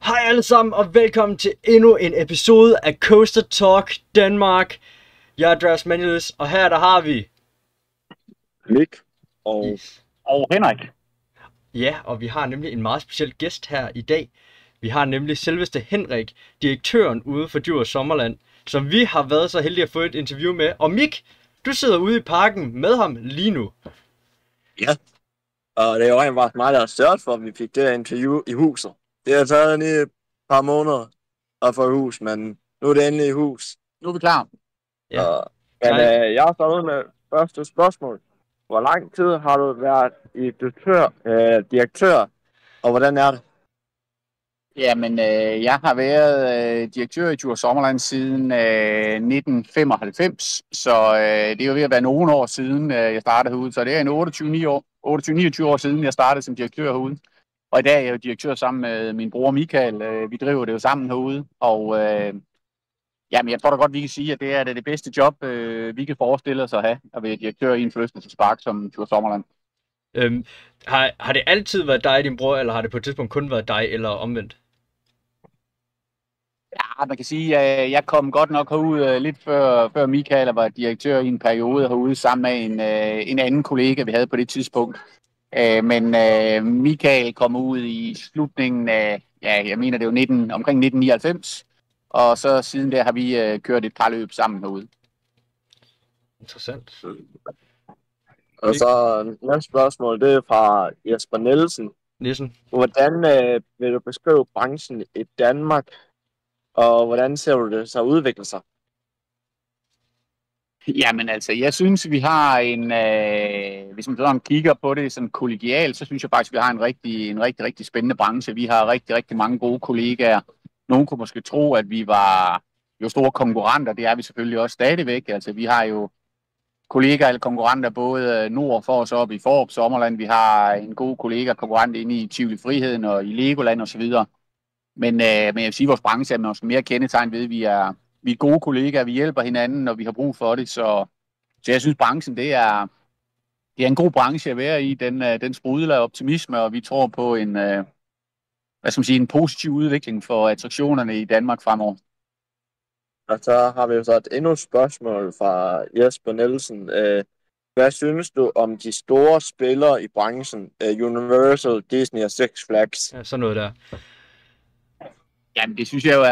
Hej alle sammen og velkommen til endnu en episode af Coaster Talk Danmark. Jeg er Andreas Manuelis, og her der har vi Nick og Henrik. Ja, og vi har nemlig en meget speciel gæst her i dag. Vi har nemlig selveste Henrik, direktøren ude for Djurs Sommerland, som vi har været så heldige at få et interview med. Og Mik, du sidder ude i parken med ham lige nu. Ja, og det er jo rent faktisk mig, der har sørget for, at vi fik det her interview i huset. Det har taget lige et par måneder at få i hus, men nu er det endelig i hus. Nu er vi klar. Ja. Jeg har startet med første spørgsmål. Hvor lang tid har du været direktør, og hvordan er det? Jamen, jeg har været direktør i Djurs Sommerland siden 1995, så det er jo ved at være nogle år siden, jeg startede herude. Så det er en 28-29 år siden, jeg startede som direktør herude. Og i dag er jeg jo direktør sammen med min bror Michael. Vi driver det jo sammen herude, og jamen, jeg tror da godt, vi kan sige, at det er det bedste job, vi kan forestille os at have, at være direktør i en forlystelsespark som Djurs Sommerland. Har det altid været dig og din bror, eller har det på et tidspunkt kun været dig, eller omvendt? Ja, man kan sige, at jeg kom godt nok herud lidt før Michael var direktør i en periode herude sammen med en anden kollega, vi havde på det tidspunkt. Men Michael kom ud i slutningen af, jeg mener det var omkring 1999, og så siden der har vi kørt et par løb sammen herude. Interessant. Og så næste spørgsmål, det er fra Jesper Nielsen. Hvordan vil du beskrive branchen i Danmark, og hvordan ser du det så udvikle sig? Jamen altså, jeg synes, vi har hvis man sådan kigger på det sådan kollegialt, så synes jeg faktisk, vi har en rigtig spændende branche. Vi har rigtig mange gode kollegaer. Nogen kunne måske tro, at vi var jo store konkurrenter. Det er vi selvfølgelig også stadigvæk. Altså, vi har jo kollegaer eller konkurrenter både nord for os op i Fårup Sommerland. Vi har en god kollega konkurrent inde i Tivoli Friheden og i Legoland osv. Men jeg vil sige, at vores branche er måske mere kendetegn ved, at vi er gode kollegaer, vi hjælper hinanden, når vi har brug for det. Så jeg synes, branchen det er en god branche at være i. Den sprudler af optimisme, og vi tror på en positiv udvikling for attraktionerne i Danmark fremover. Og så har vi jo så endnu et spørgsmål fra Jesper Nielsen. Hvad synes du om de store spillere i branchen? Universal, Disney og Six Flags? Ja, sådan noget der. Jamen, det synes jeg jo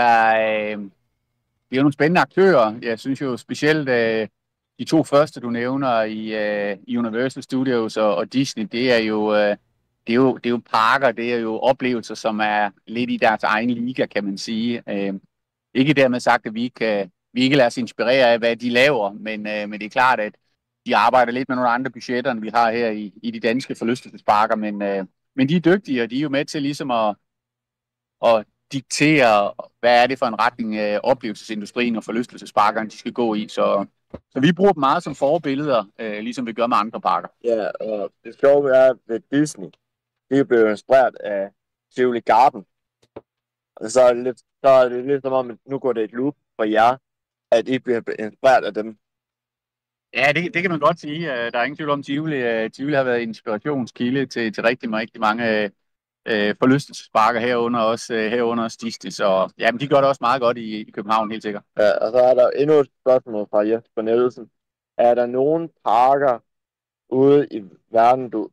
det er jo nogle spændende aktører. Jeg synes jo specielt de to første, du nævner i Universal Studios og Disney, det er jo parker, det er jo oplevelser, som er lidt i deres egen liga, kan man sige. Ikke dermed sagt, at vi ikke lader os inspirere af, hvad de laver, men det er klart, at de arbejder lidt med nogle andre budgetter, end vi har her i de danske forlystelsesparker, men de er dygtige, og de er jo med til ligesom at diktere, hvad er det for en retning oplevelsesindustrien og forlystelsesparkerne de skal gå i. Så vi bruger dem meget som forbilleder, ligesom vi gør med andre parker. Ja, og det sjove er, at Disney, de blev inspireret af Tivoli Garden. Og så er det lidt som om, at nu går det et loop for jer, at I bliver inspireret af dem. Ja, det kan man godt sige. Der er ingen tvivl om, Tivoli har været inspirationskilde til rigtig mange forlystelsesparker herunder også Disney. Så jamen, de gør det også meget godt i København, helt sikkert. Ja, og så er der endnu et spørgsmål fra Jesper Nielsen. Er der nogen parker ude i verden, du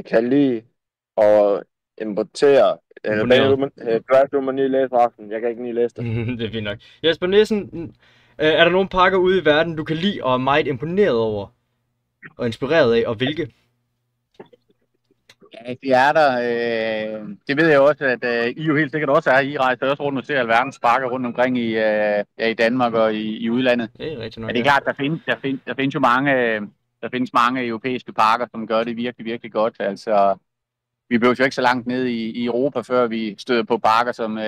kan lide og importere? Du må lige læse resten. Jeg kan ikke lige læse det. Det er fint nok. Jesper Nielsen, er der nogen parker ude i verden, du kan lide og er meget imponeret over og inspireret af, og hvilke? Ja, det er der. Det ved jeg også, at I jo helt sikkert også er. I rejser også rundt og ser alverdens parker rundt omkring i Danmark og i udlandet. Det er rigtig nok. Men det er klart, der findes jo mange europæiske parker, som gør det virkelig godt. Altså, vi behøver jo ikke så langt ned i Europa, før vi støder på parker som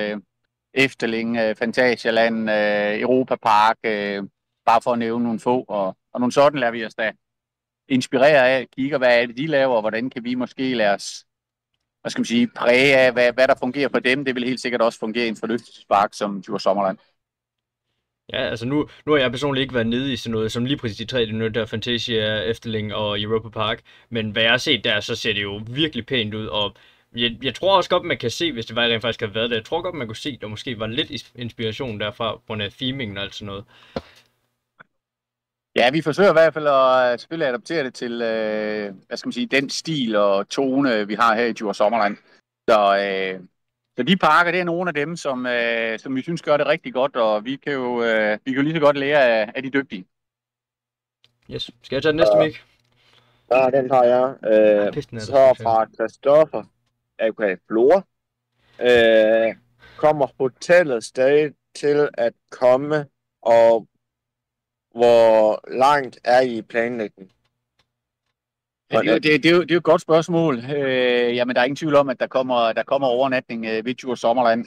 Efteling, Phantasialand, Europa Park, bare for at nævne nogle få. Og nogle sådan lader vi os da inspirere af, kigger, hvad er det, de laver, og hvordan kan vi måske lade os, præge af, hvad der fungerer for dem. Det vil helt sikkert også fungere i en forlystelsespark som Djurs Sommerland. Ja, altså nu har jeg personligt ikke været nede i sådan noget, som lige præcis de tre, der Fantasia, Efteling og Europa Park. Men hvad jeg har set der, så ser det jo virkelig pænt ud, og jeg tror også godt, man kan se, hvis det var rent faktisk havde været det. Jeg tror godt, man kunne se, der måske var lidt inspiration derfra, på grund af themingen og alt sådan noget. Ja, vi forsøger i hvert fald at selvfølgelig adaptere det til, hvad skal man sige, den stil og tone, vi har her i Djurs Sommerland. Så de parker, det er nogle af dem, som vi synes gør det rigtig godt, og vi kan jo lige så godt lære af de dygtige. Yes. Skal jeg tage den næste, Mik? Ja, den har jeg. Så fra Christoffer, aka Flora, kommer hotellet stadig til at komme, og hvor langt er I planlægning? Ja, det er jo et godt spørgsmål. Jamen, der er ingen tvivl om, at der kommer overnatning ved Djurs Sommerland.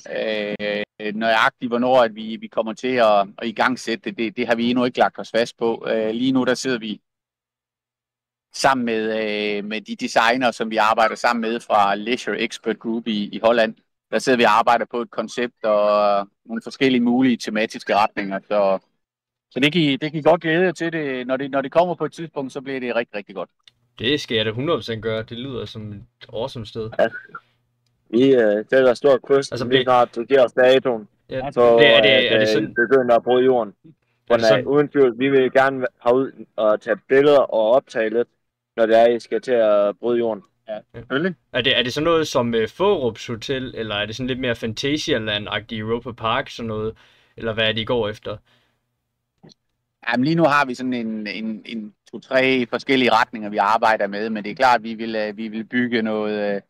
Nøjagtigt, hvornår at vi kommer til at igangsætte det har vi endnu ikke lagt os fast på. Lige nu, der sidder vi sammen med de designer, som vi arbejder sammen med fra Leisure Expert Group i Holland. Der sidder vi og arbejder på et koncept og nogle forskellige mulige tematiske retninger. Så det kan godt glæde jer til det. Når det kommer på et tidspunkt, så bliver det rigtig, rigtig godt. Det skal jeg da 100% gøre. Det lyder som et awesome sted. Ja. Vi sætter stor kryds, altså, lige snart du giver os datoen. Ja. Så er det sådan... begynder at bryde jorden. Uden tvivl, vi vil gerne have ud og tage billeder og optage lidt, når det er, I skal til at bryde jorden. Ja, selvfølgelig. Er det sådan noget som Fårups Hotel, eller er det sådan lidt mere Fantasialand-agtigt Europa Park, sådan noget? Eller hvad er det, I går efter? Jamen, lige nu har vi sådan en 2-3 forskellige retninger, vi arbejder med, men det er klart, at vi vil bygge noget,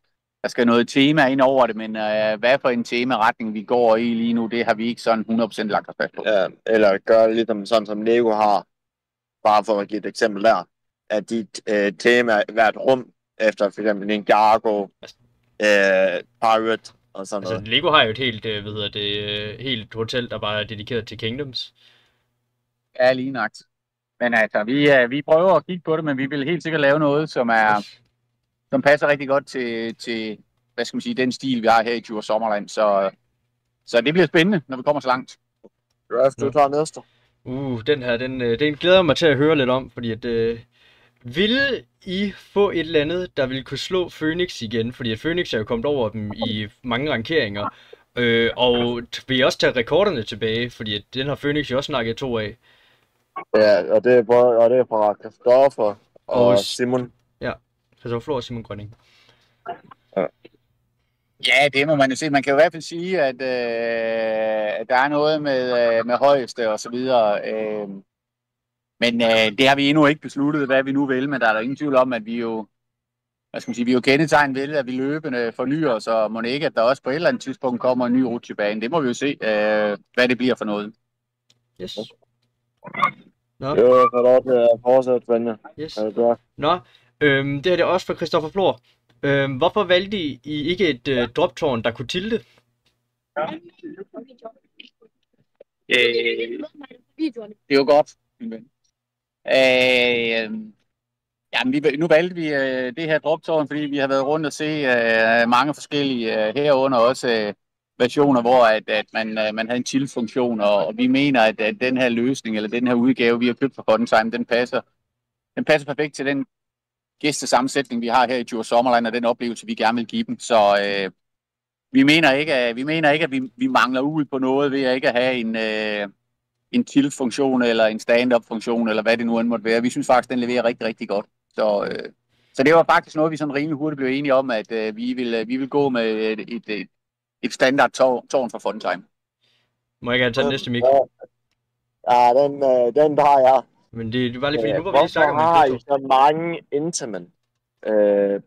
der skal noget tema ind over det, men hvad for en temaretning vi går i lige nu, det har vi ikke sådan 100% lagt os fast på. Ja, eller gøre lidt sådan som Lego har, bare for at give et eksempel der, at dit tema hvert rum, efter for eksempel en Gargo, Pirate og sådan noget. Lego har jo et helt, helt hotel, der bare er dedikeret til Kingdoms. Ja, lige nok. Men altså, vi prøver at kigge på det, men vi vil helt sikkert lave noget, som passer rigtig godt til hvad skal man sige, den stil, vi har her i Djurs Sommerland. Så det bliver spændende, når vi kommer så langt. Du tager næste. Den her, den glæder mig til at høre lidt om, fordi at... Vil I få et eller andet, der vil kunne slå Phoenix igen? Fordi at Phoenix er jo kommet over dem i mange rankeringer. Og vil I også tage rekorderne tilbage? Fordi at den har Phoenix jo også snakket 2 af. Ja, og det er fra Christoffer og Simon. Ja, Christoffer Flor og Simon Grønning. Ja, det må man jo se. Man kan jo i hvert fald sige, at der er noget med højeste og så videre. Men det har vi endnu ikke besluttet, hvad vi nu vil, men der er der ingen tvivl om, at vi jo, vi er jo kendetegn ved, at vi løbende fornyer os, og må ikke, at der også på et eller andet tidspunkt kommer en ny rutsjebane. Det må vi jo se, hvad det bliver for noget. Yes. Nå. Jo, for lov til at fortsætte, spændende. Yes. Nå, det er det også for Christoffer Flor. Hvorfor valgte I ikke et droptårn, der kunne tilte? Det er jo godt. Nu valgte vi det her droptårn, fordi vi har været rundt og se mange forskellige herunder også versioner, hvor at man havde en tilt-funktion, og vi mener, at den her løsning, eller den her udgave, vi har købt fra Funtime, den passer perfekt til den gæstesammensætning, vi har her i Djurs Sommerland, og den oplevelse, vi gerne vil give dem. Så vi mener ikke, at vi mangler ud på noget ved at ikke at have en tilt-funktion eller en stand-up-funktion, eller hvad det nu end måtte være. Vi synes faktisk, den leverer rigtig, rigtig godt. Så det var faktisk noget, vi sådan rimelig hurtigt blev enige om, at vi vil gå med et standard tårn fra Funtime. Må jeg gerne tage den næste, Mik? Ja, den har jeg. Men det var lige fordi, nu var vi lige snakke om det. Hvorfor har I så mange Intamin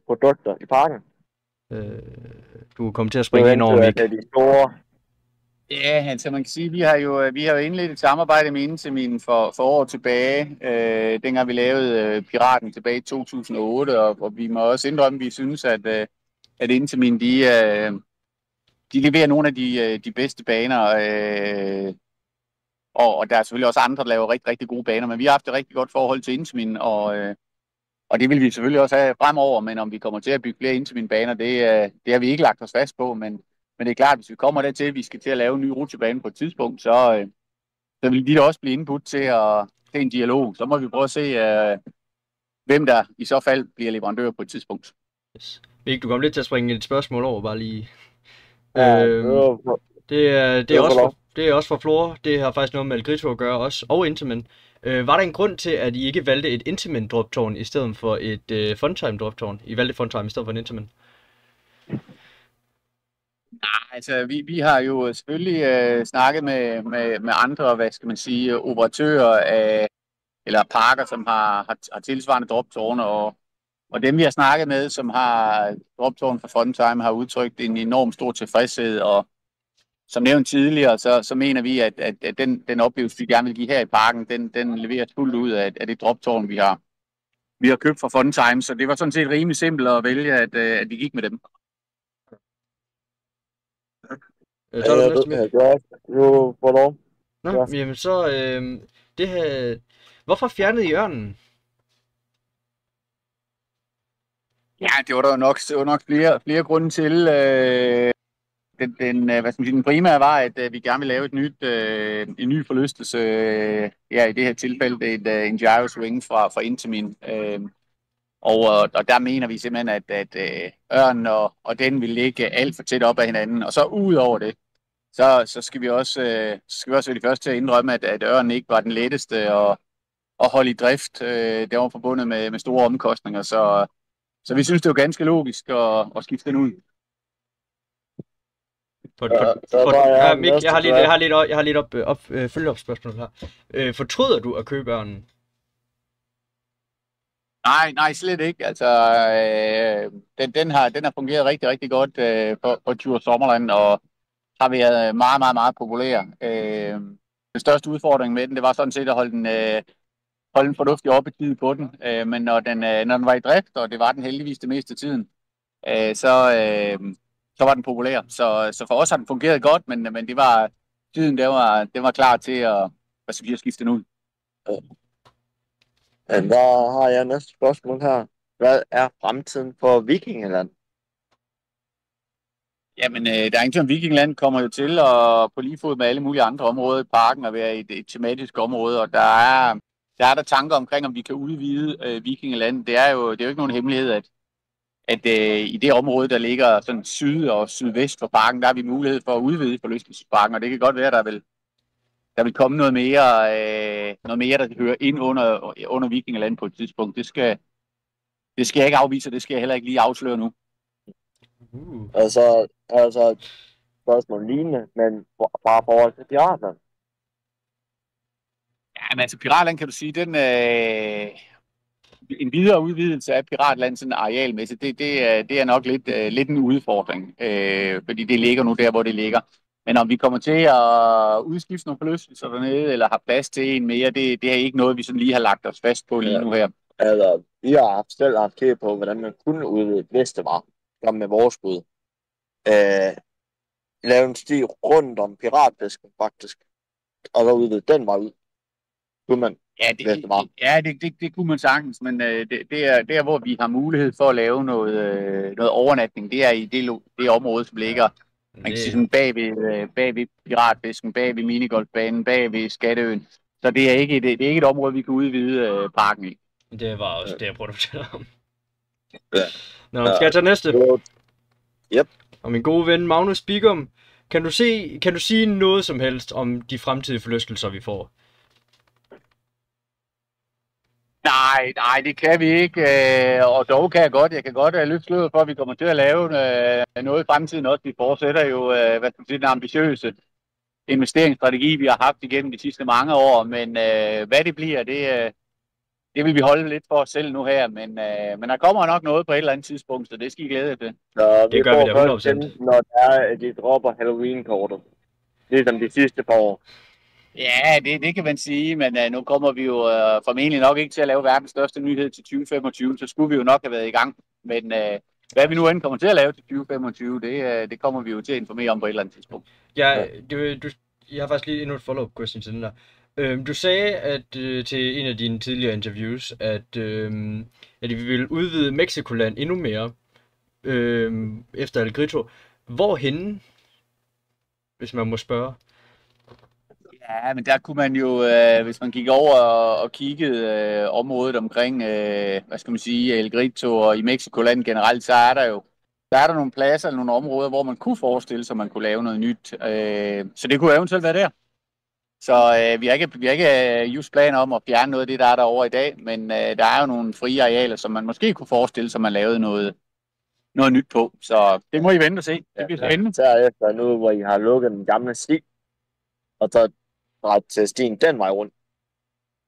produkter i parken? Du er kommet til at springe ind over, Mik. De store. Ja, altså man kan sige, vi har jo indledt et samarbejde med Intamin for år tilbage, dengang vi lavede Piraten tilbage i 2008, og vi må også indrømme, at vi synes, at Intamin, de leverer nogle af de bedste baner, og der er selvfølgelig også andre, der laver rigtig, rigtig gode baner, men vi har haft et rigtig godt forhold til Intamin, og det vil vi selvfølgelig også have fremover, men om vi kommer til at bygge flere Intamin-baner, det har vi ikke lagt os fast på, men det er klart, at hvis vi kommer dertil, at vi skal til at lave en ny rutsjebane på et tidspunkt, så vil de da også blive indbudt til en dialog. Så må vi prøve at se, hvem der i så fald bliver leverandør på et tidspunkt. Yes. Mik, du kommer lidt til at springe et spørgsmål over, bare lige. Ja, Det er også for Flora. Det har faktisk noget med Algrito at gøre også, og Intamin. Var der en grund til, at I ikke valgte et Intamin droptårn i stedet for et Funtime droptårn? I valgte Funtime i stedet for en Intamin? Nej, altså vi har jo selvfølgelig snakket med andre, hvad skal man sige, operatører af, eller parker, som har tilsvarende droptårne, og dem vi har snakket med, som har droptårn for Funtime, har udtrykt en enorm stor tilfredshed, og som nævnt tidligere, så mener vi, at den oplevelse, vi gerne vil give her i parken, den leveres fuldt ud af det droptårn, vi har købt fra Funtime, så det var sådan set rimelig simpelt at vælge, at vi gik med dem. Så er det næste med. Jo, hvornår? Nå, jamen så, det her... Hvorfor fjernede I ørnen? Ja, det var der jo nok flere grunde til. Den primære var, at vi gerne vil lave en ny forlystelse. Ja, i det her tilfælde en gyro swing fra Intamin. Og der mener vi simpelthen, at ørnen og den vil ligge alt for tæt op ad hinanden. Og så ud over det, så skal vi også være de første til at indrømme, at ørnen ikke var den letteste at holde i drift. Det var forbundet med store omkostninger. Så vi synes, det var ganske logisk at skifte den ud. Mik, jeg har lidt følge-op-spørgsmål her. Fortryder du at købe ørnen? Nej, slet ikke. Altså, den har fungeret rigtig, rigtig godt på Djurs Sommerland, og har været meget, meget, meget populær. Den største udfordring med den, det var sådan set at holde den fornuftig oppe på den. Men når den var i drift, og det var den heldigvis det meste af tiden, så var den populær. Så for os har den fungeret godt, men det var tiden, den var klar til at skifte den ud. Der har jeg næste spørgsmål her. Hvad er fremtiden for Vikingeland? Jamen, der er ingen tvivl om, Vikingeland kommer jo til at på lige fod med alle mulige andre områder i parken at være et tematisk område, og der er tanker omkring, om vi kan udvide Vikingeland. Det er jo ikke nogen hemmelighed, at i det område, der ligger sådan syd og sydvest for parken, der har vi mulighed for at udvide forlystelsesparken, og det kan godt være, der vil komme noget mere, der hører ind under Vikingeland på et tidspunkt. Det skal jeg ikke afvise, og det skal jeg heller ikke lige afsløre nu. Altså spørgsmål lignende, men bare forhold til Piratland. Ja, men altså Piratland kan du sige, en videre udvidelse af Piratland sådan arealmæssigt, det er nok lidt en udfordring, fordi det ligger nu der, hvor det ligger. Men om vi kommer til at udskifte nogle forlystelser dernede, eller har plads til en mere, det er ikke noget, vi sådan lige har lagt os fast på lige nu her. Altså, vi har selv haft kigget på, hvordan man kunne udvide, hvis det var, sammen med vores bud. Lave en sti rundt om piratdisken, faktisk. Og så udvide den vej ud. Kunne man, det kunne man sagtens, men det er, hvor vi har mulighed for at lave noget overnatning. Det er i det område, som ligger man kan sige sådan bag ved piratdisken, bag ved minigolfbanen, bag ved Skatteøen. Så det er ikke et område, vi kan udvide parken i. Det var også det, jeg prøvede at fortælle om. Ja. Nå, skal jeg tage næste? Yep. Og min gode ven Magnus Bigum, kan du sige noget som helst om de fremtidige forlystelser, vi får? Nej, det kan vi ikke, og dog kan jeg kan godt løfte sløret for, at vi kommer til at lave noget i fremtiden også. Vi fortsætter jo, den ambitiøse investeringsstrategi, vi har haft igennem de sidste mange år, men hvad det bliver, det vil vi holde lidt for os selv nu her, men der kommer nok noget på et eller andet tidspunkt, så det skal I glæde jer til. Så det gør vi da 100%. Når der er, at de dropper Halloween-kortet, ligesom de sidste par år. Ja, det kan man sige, men nu kommer vi jo formentlig nok ikke til at lave verdens største nyhed til 2025, så skulle vi jo nok have været i gang. Men hvad vi nu end kommer til at lave til 2025, det kommer vi jo til at informere om på et eller andet tidspunkt. Ja, jeg har faktisk lige endnu et follow-up question til den der. Du sagde at til en af dine tidligere interviews, at vi ville udvide Mexicoland endnu mere efter Algrito. Hvorhenne, hvis man må spørge? Ja, men der kunne man jo, hvis man gik over og kiggede området omkring, hvad skal man sige, El Grito og i Mexicoland generelt, så er der jo der er der nogle pladser eller nogle områder, hvor man kunne forestille sig, at man kunne lave noget nyt. Så det kunne eventuelt være der. Så vi har ikke just planer om at fjerne noget af det, der er derovre i dag, men der er jo nogle frie arealer, som man måske kunne forestille sig, at man lavede noget nyt på. Så det må I vente og se. Det bliver spændende. Så efter nu, hvor I har lukket den gamle sti, og så drejet til stien den vej rundt.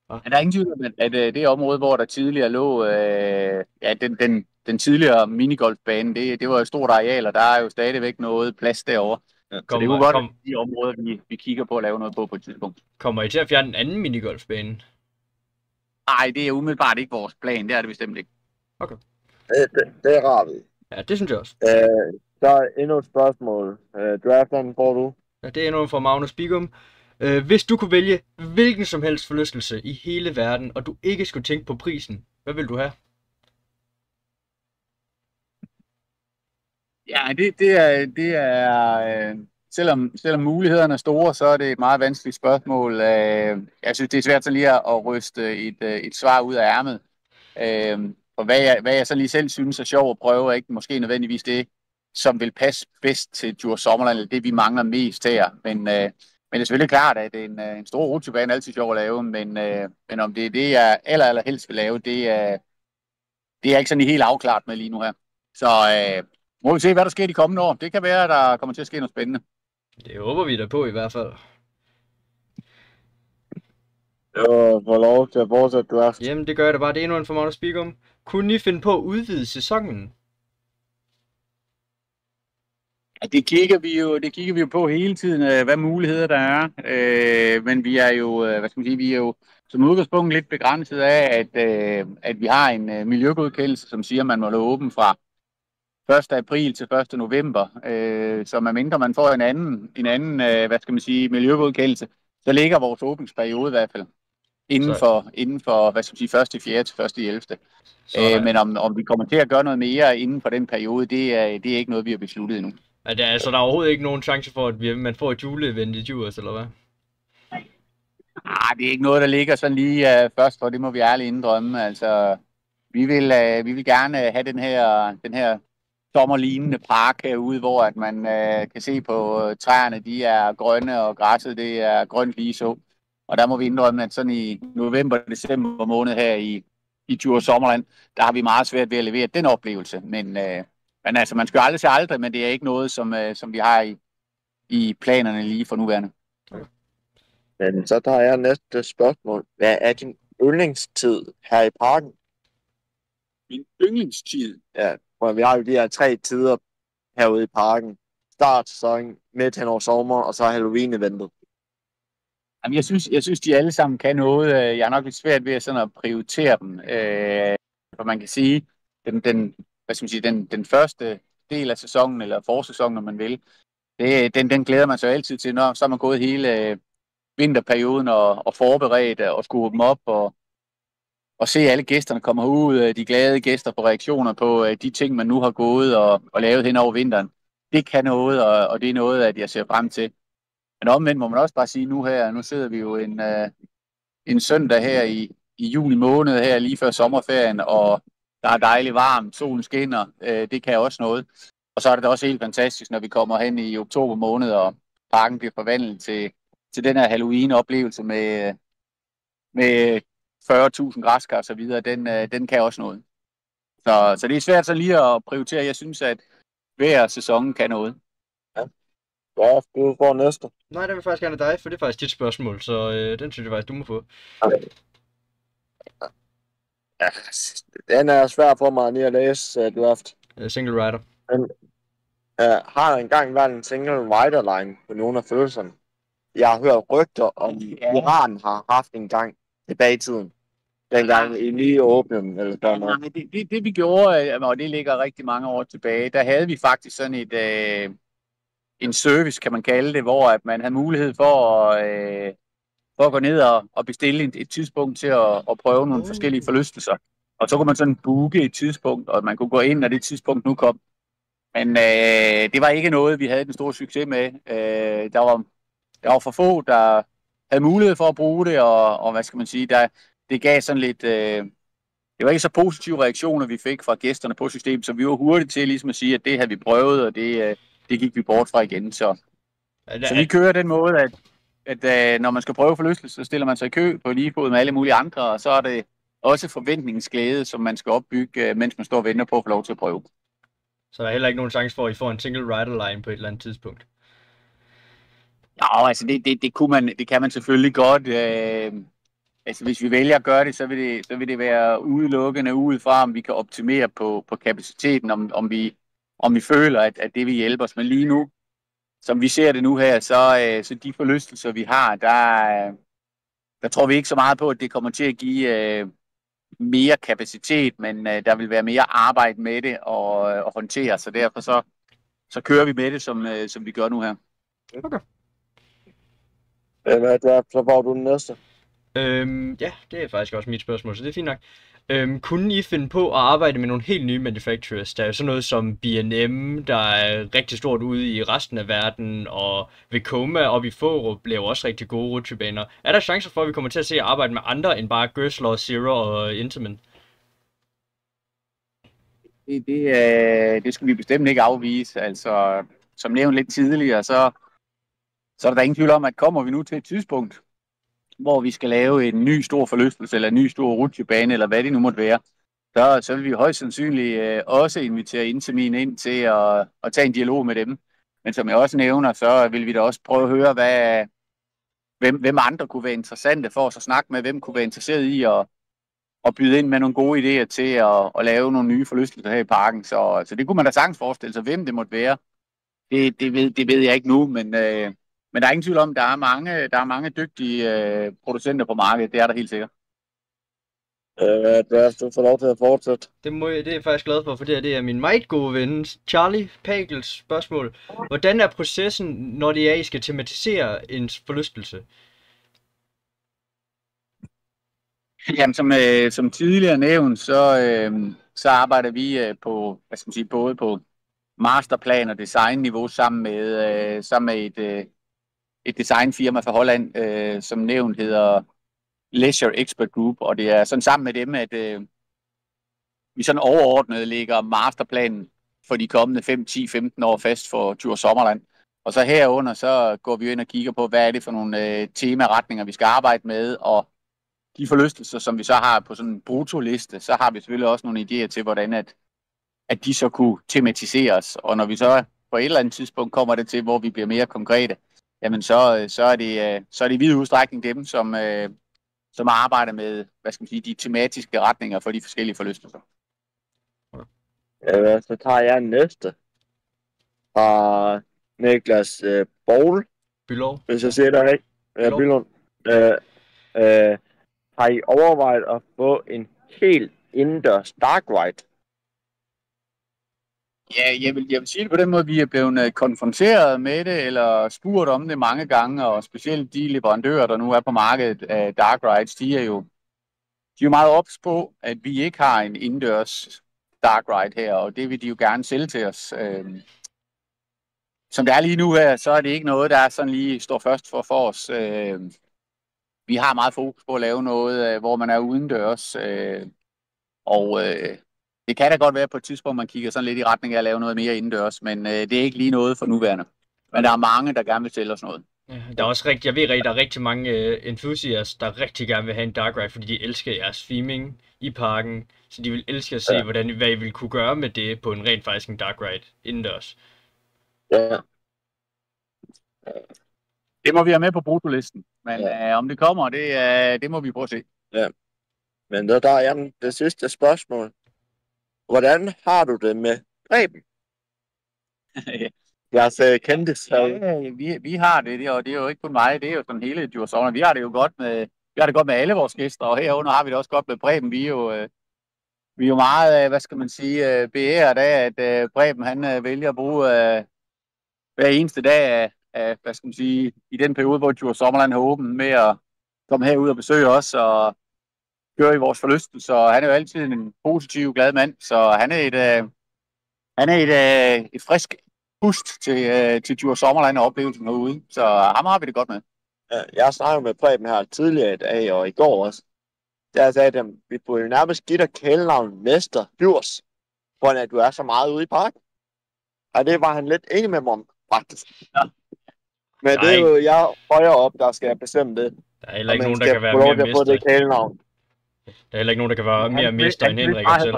Men der er ingen tvivl om, at det område, hvor der tidligere lå den tidligere minigolfbane, det var et stort areal, og der er jo stadigvæk noget plads derovre. Ja, så det kunne godt være de områder, vi kigger på at lave noget på et tidspunkt. Kommer I til at fjerne en anden minigolfbane? Nej, det er umiddelbart ikke vores plan. Det er det bestemt ikke. Okay. Det er rart. Ja, det synes jeg også. Så er endnu et spørgsmål. Draften får du? Ja, det er endnu fra Magnus Bigum. Hvis du kunne vælge hvilken som helst forlystelse i hele verden, og du ikke skulle tænke på prisen, hvad vil du have? Ja, det er selvom mulighederne er store, så er det et meget vanskeligt spørgsmål. Jeg synes, det er svært så lige at ryste et svar ud af ærmet. Og hvad jeg så lige selv synes er sjovt at prøve, er ikke måske nødvendigvis det, som vil passe bedst til Djurs Sommerland, eller det vi mangler mest her. Men det er selvfølgelig klart, at en stor rutsjebane er altid sjov at lave, men om det er det, jeg allerhelst vil lave, det er ikke sådan helt afklaret med lige nu her. Så må vi se, hvad der sker de kommende år. Det kan være, at der kommer til at ske noget spændende. Det håber vi da på i hvert fald. Få lov til at fortsætte draft. Jamen, det gør jeg da bare. Det er endnu en for Magnus Bigum. Kunne I finde på at udvide sæsonen? Ja, det kigger vi jo på hele tiden, hvad muligheder der er. Men vi er jo, vi er jo som udgangspunkt lidt begrænset af, at vi har en miljøgodkendelse, som siger, at man må være åben fra 1. april til 1. november. Så medmindre man får en anden miljøgodkendelse, så ligger vores åbningsperiode i hvert fald inden for 1. til 4. til 1. 11. Men om vi kommer til at gøre noget mere inden for den periode, det er ikke noget, vi har besluttet endnu. Ja, der er overhovedet ikke nogen chance for, at man får et juleevent i Djurs, eller hvad? Det er ikke noget, der ligger sådan lige først, for det må vi ærligt indrømme. Altså, vi vil gerne have den her sommerlignende park herude, hvor at man kan se på træerne, de er grønne, og græsset det er grønt lige så. Og der må vi indrømme, at sådan i november-december måned her i Djurs Sommerland, der har vi meget svært ved at levere den oplevelse. Men altså, man skal jo aldrig sige aldrig, men det er ikke noget, som vi har i planerne lige for nuværende. Men så tager jeg næste spørgsmål. Hvad er din yndlingstid her i parken? Min yndlingstid? Ja, for vi har jo de her 3 tider herude i parken. Start sæson, midt hen over sommer, og så Halloween-eventet. Jamen, jeg synes, de alle sammen kan noget. Jeg er nok lidt svært ved sådan at prioritere dem. For man kan sige, den første del af sæsonen, eller forsæsonen, når man vil, den glæder man sig altid til, når så er man gået hele vinterperioden og forberedt og skruet dem op og se alle gæsterne komme ud, de glade gæster på reaktioner på de ting, man nu har gået og lavet hen over vinteren. Det kan noget, og det er noget, at jeg ser frem til. Men omvendt må man også bare sige nu sidder vi jo en søndag her i juni måned her lige før sommerferien, og der er dejligt varmt, solen skinner, det kan også noget. Og så er det da også helt fantastisk, når vi kommer hen i oktober måned, og parken bliver forvandlet til den her Halloween-oplevelse med 40.000 græskar og så videre, den kan også noget. Så det er svært så lige at prioritere. Jeg synes, at hver sæson kan noget. Ja, du får næste. Nej, det vil faktisk gerne dig, for det er faktisk dit spørgsmål, så den synes jeg faktisk, du må få. Okay. Ja, den er svær for mig lige at læse, draft. Single rider. Men, har der engang været en single rider line på nogle af følelserne? Jeg har hørt rygter om, Iran har haft en gang tilbage i tiden. Dengang I lige åbnede dem, eller sådan noget. Nej, det vi gjorde, og det ligger rigtig mange år tilbage, der havde vi faktisk sådan en service, kan man kalde det, hvor at man havde mulighed for at gå ned og bestille et tidspunkt til at prøve nogle forskellige forlystelser. Og så kunne man sådan booke et tidspunkt, og man kunne gå ind, når det tidspunkt nu kom. Men det var ikke noget, vi havde den store succes med. Der var for få, der havde mulighed for at bruge det, og hvad skal man sige, det gav sådan det var ikke så positive reaktioner, vi fik fra gæsterne på systemet, så vi var hurtigt til ligesom at sige, at det havde vi prøvet, og det gik vi bort fra igen. Så vi kører den måde, at når man skal prøve forlystelse, så stiller man sig i kø på lige fod med alle mulige andre, og så er det også forventningens glæde, som man skal opbygge, mens man står og venter på at få lov til at prøve. Så der er heller ikke nogen chance for, at I får en single rider line på et eller andet tidspunkt? Ja, altså det kan man selvfølgelig godt. Altså hvis vi vælger at gøre det, så vil det være udelukkende ud fra, om vi kan optimere på kapaciteten, om vi føler, at det vil hjælpe os. Men lige nu, som vi ser det nu her, så de forlystelser, vi har, der tror vi ikke så meget på, at det kommer til at give mere kapacitet, men der vil være mere arbejde med det og håndtere, så derfor så kører vi med det, som vi gør nu her. Okay. Så får du den næste. Ja, det er faktisk også mit spørgsmål, så det er fint nok. Kunne I finde på at arbejde med nogle helt nye manufacturers? Der er jo sådan noget som B&M, der er rigtig stort ude i resten af verden, og Vekoma oppe i Fårup bliver også rigtig gode rutsjebaner. Er der chancer for, at vi kommer til at se at arbejde med andre end bare Gerstlauer, Zero og Intamin? Det skal vi bestemt ikke afvise. Altså, som nævnt lidt tidligere, så er der ingen tvivl om, at kommer vi nu til et tidspunkt, hvor vi skal lave en ny stor forlystelse, eller en ny stor rutsjebane, eller hvad det nu måtte være, så vil vi højst sandsynligt også invitere Intamin ind til at tage en dialog med dem. Men som jeg også nævner, så vil vi da også prøve at høre, hvem andre kunne være interessante for os at snakke med, hvem kunne være interesseret i at byde ind med nogle gode idéer til at lave nogle nye forlystelser her i parken. Så det kunne man da sagtens forestille sig, hvem det måtte være. Det ved jeg ikke nu, men der er ingen tvivl om, der er mange dygtige producenter på markedet. Det er der helt sikkert. Du får lov til at fortsætte. Det er jeg faktisk glad for det er min meget gode ven, Charlie Pagels spørgsmål. Hvordan er processen, når det er, I skal tematisere en forlystelse? Jamen, som tidligere nævnt, så arbejder vi på, hvad skal man sige, både på masterplan og designniveau sammen med et designfirma fra Holland, som nævnt hedder Leisure Expert Group, og det er sådan sammen med dem, at vi sådan overordnet lægger masterplanen for de kommende 5, 10, 15 år fast for Djurs Sommerland. Og så herunder, så går vi ind og kigger på, hvad er det for nogle temaretninger, vi skal arbejde med, og de forlystelser, som vi så har på sådan en brutoliste, så har vi selvfølgelig også nogle idéer til, hvordan at de så kunne tematiseres. Og når vi så på et eller andet tidspunkt kommer det til, hvor vi bliver mere konkrete, jamen så er det i vid udstrækning dem, som arbejder med, hvad skal man sige, de tematiske retninger for de forskellige forlystelser. Så tager jeg næste fra Niklas Bowl. Bylov. Hvis jeg siger det ikke. Bylund. Har I overvejet at få en helt indendørs dark ride? Ja, jeg vil sige det på den måde, vi er blevet konfronteret med det, eller spurgt om det mange gange, og specielt de leverandører, der nu er på markedet af dark rides, de er jo meget ops på, at vi ikke har en indendørs dark ride her, og det vil de jo gerne sælge til os. Som det er lige nu her, så er det ikke noget, der sådan lige står først for os. Vi har meget fokus på at lave noget, hvor man er udendørs, og det kan da godt være på et tidspunkt, man kigger sådan lidt i retning af at lave noget mere indendørs, men det er ikke lige noget for nuværende. Men der er mange, der gerne vil sælge os noget. Ja, der er også jeg ved, der er rigtig mange enthusiasts, der rigtig gerne vil have en dark ride, fordi de elsker jeres theming i parken, så de vil elske at se, hvad I vil kunne gøre med det på en rent faktisk en dark ride indendørs. Ja. Det må vi have med på brutolisten, men om det kommer, det må vi prøve at se. Ja. Men der er det sidste spørgsmål. Hvordan har du det med Preben? Jeg kendte sig. Vi har det, og det er jo ikke kun mig, det er jo sådan hele Djurs Sommerland. Vi har det jo godt med alle vores gæster, og herunder har vi det også godt med Preben. Vi er jo meget, hvad skal man sige, beæret af, at Preben han vælger at bruge hver eneste dag af, hvad skal man sige, i den periode, hvor Djurs Sommerland har åbent, med at komme herud og besøge os og køre i vores forlystelse. Og han er jo altid en positiv, glad mand, så han er et frisk pust til Djurs Sommerland og oplevelsen herude. Så ham har vi det godt med. Jeg snakkede med Preben her tidligere i dag og i går også. Da jeg sagde til dem, vi burde jo nærmest give dig kælenavn Mester Djurs, for at du er så meget ude i parken. Og det var han lidt enig med mig om, faktisk. Ja. Men det er jo jeg højere op, der skal bestemme det. Der er heller ikke nogen, der kan være mere mester. Det kælenavn. Der er heller ikke nogen, der kan være mere mester end Henrik selv.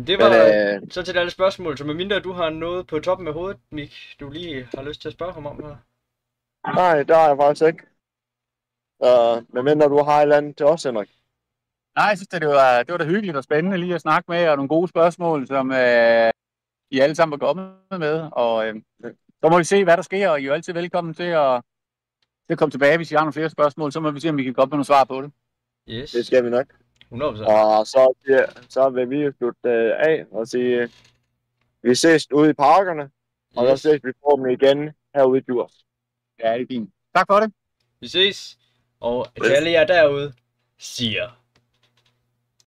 Det var så til alle spørgsmål, så medmindre du har noget på toppen af hovedet, Mik, du lige har lyst til at spørge ham om her. Nej, det har jeg faktisk ikke. Medmindre du har et eller andet til os, Henrik. Nej, jeg synes, det var da hyggeligt og spændende lige at snakke med, og nogle gode spørgsmål, som I alle sammen var kommet med. Og så må vi se, hvad der sker, og I er altid velkommen til at komme tilbage, hvis I har nogle flere spørgsmål. Så må vi se, om vi kan komme med nogle svar på det. Yes. Det skal vi nok. 100%. Og så vil vi jo slutte af og sige, vi ses ude i parkerne, og så ses vi forhåbentlig igen herude i Djurs. Ja, det er fint. Tak for det. Vi ses, og til alle jer derude, siger